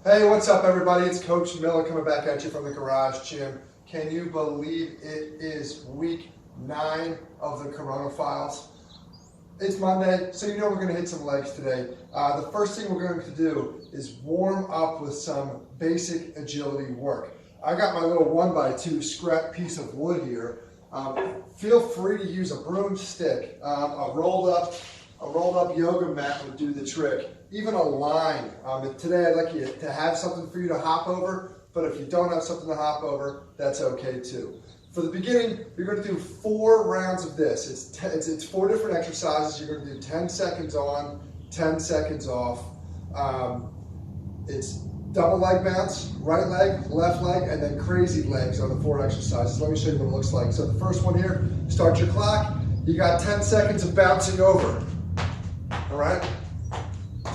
Hey, what's up everybody? It's Coach Miller coming back at you from the garage gym. Can you believe it is week 9 of the Corona Files? It's Monday, so you know we're going to hit some legs today. The first thing we're going to do is warm up with some basic agility work. I got my little 1x2 scrap piece of wood here. Feel free to use a broomstick. A rolled up yoga mat would do the trick. Even a line. Today I'd like you to have something for you to hop over, but if you don't have something to hop over, that's okay too. For the beginning, you're going to do 4 rounds of this. It's 4 different exercises. You're going to do 10 seconds on, 10 seconds off. It's double leg bounce, right leg, left leg, and then crazy legs are the 4 exercises. Let me show you what it looks like. So the first one here, start your clock. You got 10 seconds of bouncing over. All right?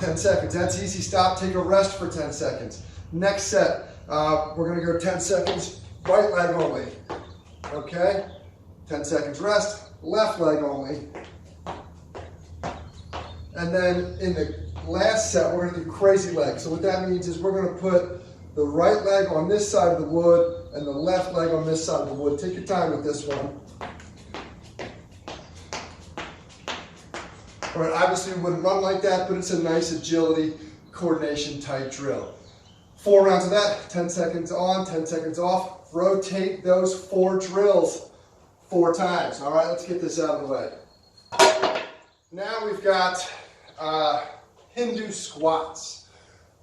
10 seconds, that's easy. Stop, take a rest for 10 seconds. Next set, we're gonna go 10 seconds, right leg only. Okay? 10 seconds rest, left leg only. And then in the last set, we're gonna do crazy legs. So what that means is we're gonna put the right leg on this side of the wood and the left leg on this side of the wood. Take your time with this one. All right, obviously we wouldn't run like that, but it's a nice agility, coordination type drill. 4 rounds of that, 10 seconds on, 10 seconds off. Rotate those 4 drills 4 times. All right, let's get this out of the way. Now we've got Hindu squats.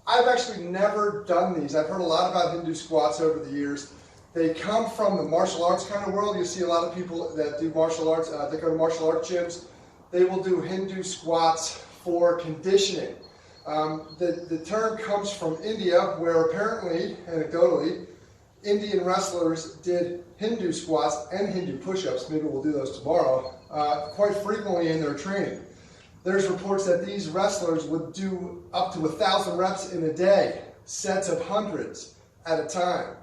I've actually never done these. I've heard a lot about Hindu squats over the years. They come from the martial arts kind of world. You see a lot of people that do martial arts, they go to martial arts gyms. They will do Hindu squats for conditioning. The term comes from India, where apparently, anecdotally, Indian wrestlers did Hindu squats and Hindu push-ups, maybe we'll do those tomorrow, quite frequently in their training. There's reports that these wrestlers would do up to 1,000 reps in a day, sets of hundreds at a time.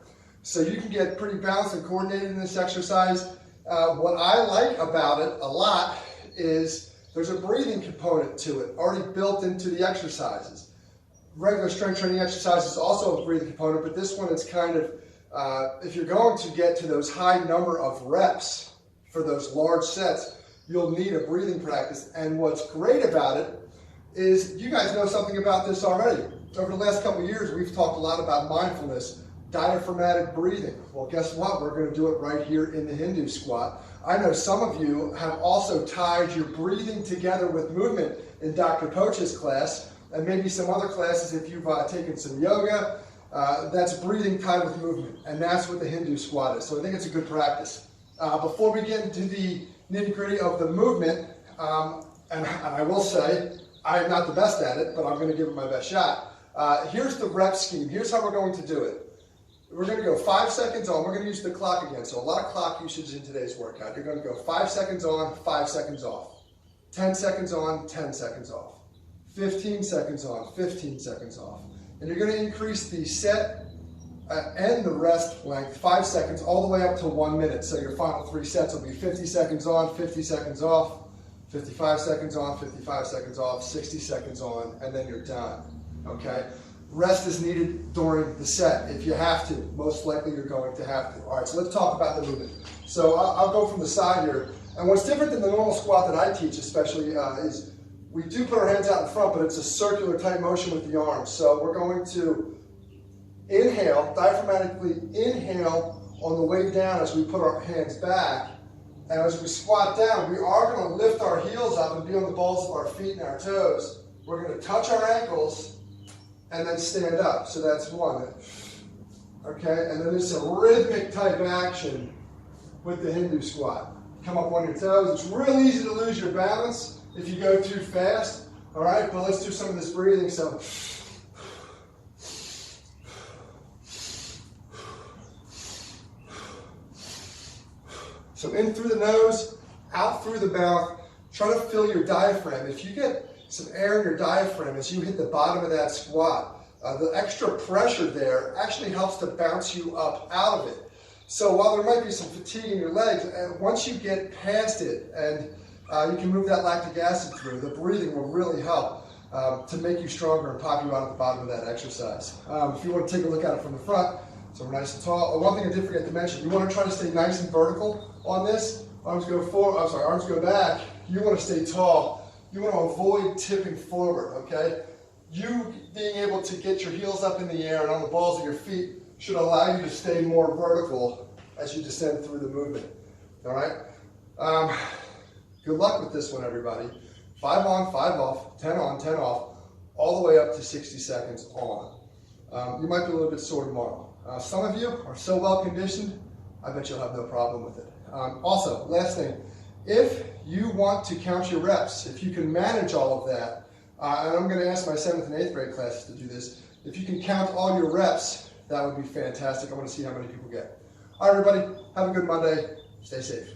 So you can get pretty balanced and coordinated in this exercise. What I like about it a lot is there's a breathing component to it already built into the exercises. Regular strength training exercises also have a breathing component, but this one is kind of, if you're going to get to those high number of reps for those large sets, you'll need a breathing practice. And what's great about it is you guys know something about this already. Over the last couple of years, we've talked a lot about mindfulness, diaphragmatic breathing. Well, guess what? We're going to do it right here in the Hindu squat. I know some of you have also tied your breathing together with movement in Dr. Poch's class, and maybe some other classes if you've taken some yoga. That's breathing tied with movement, and that's what the Hindu squat is. So I think it's a good practice. Before we get into the nitty-gritty of the movement, and I will say, I am not the best at it, but I'm going to give it my best shot. Here's the rep scheme. Here's how we're going to do it. We're going to go 5 seconds on. We're going to use the clock again. So a lot of clock usage in today's workout. You're going to go 5 seconds on, 5 seconds off. 10 seconds on, 10 seconds off. 15 seconds on, 15 seconds off. And you're going to increase the set and the rest length 5 seconds all the way up to 1 minute. So your final 3 sets will be 50 seconds on, 50 seconds off, 55 seconds on, 55 seconds off, 60 seconds on, and then you're done. Okay? Rest is needed during the set if you have to. Most likely you're going to have to. All right, so let's talk about the movement. So I'll go from the side here. And what's different than the normal squat that I teach especially is we do put our hands out in front, but it's a circular type motion with the arms. So we're going to inhale, diaphragmatically inhale on the way down as we put our hands back. And as we squat down, we are going to lift our heels up and be on the balls of our feet and our toes. We're going to touch our ankles and then stand up. So that's 1. Okay, and then it's a rhythmic type action with the Hindu squat. Come up on your toes. It's real easy to lose your balance if you go too fast. All right, but let's do some of this breathing. So in through the nose, out through the mouth. Try to fill your diaphragm. If you get some air in your diaphragm as you hit the bottom of that squat, the extra pressure there actually helps to bounce you up out of it. So while there might be some fatigue in your legs, once you get past it and you can move that lactic acid through, the breathing will really help. to make you stronger and pop you out at the bottom of that exercise. If you want to take a look at it from the front, so we're nice and tall. One thing I did forget to mention, you want to try to stay nice and vertical on this. Arms go forward, arms go back. You want to stay tall. You want to avoid tipping forward, okay? You being able to get your heels up in the air and on the balls of your feet should allow you to stay more vertical as you descend through the movement, all right? Good luck with this one, everybody. 5 on, 5 off, 10 on, 10 off, all the way up to 60 seconds on. You might be a little bit sore tomorrow. Some of you are so well conditioned, I bet you'll have no problem with it. Also, last thing, if you want to count your reps, if you can manage all of that, and I'm going to ask my 7th and 8th grade classes to do this, if you can count all your reps, that would be fantastic. I want to see how many people get. All right, everybody, have a good Monday. Stay safe.